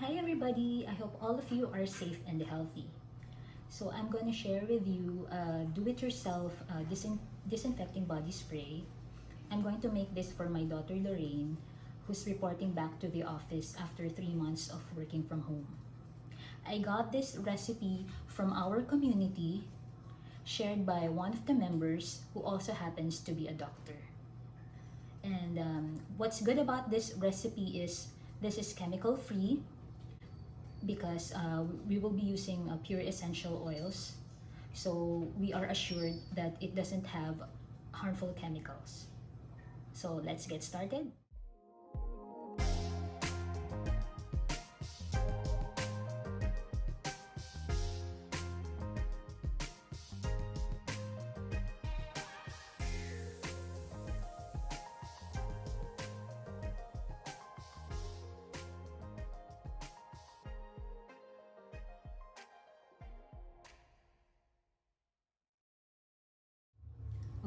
Hi everybody, I hope all of you are safe and healthy. So I'm going to share with you a do-it-yourself disinfecting body spray. I'm going to make this for my daughter Lorraine, who's reporting back to the office after 3 months of working from home. I got this recipe from our community, shared by one of the members who also happens to be a doctor. And what's good about this recipe is this is chemical free because we will be using pure essential oils. So we are assured that it doesn't have harmful chemicals. So let's get started.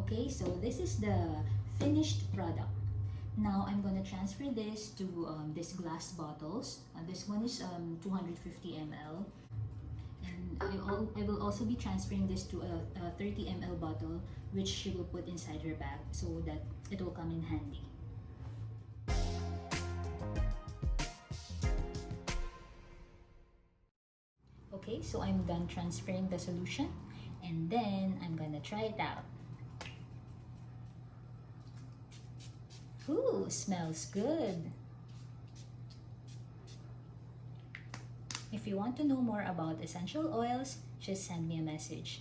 Okay, so this is the finished product. Now I'm going to transfer this to this glass bottles. This one is 250 ml. And I will also be transferring this to a 30 ml bottle, which she will put inside her bag so that it will come in handy. Okay, so I'm done transferring the solution, and then I'm gonna try it out. Ooh, smells good. If you want to know more about essential oils, just send me a message.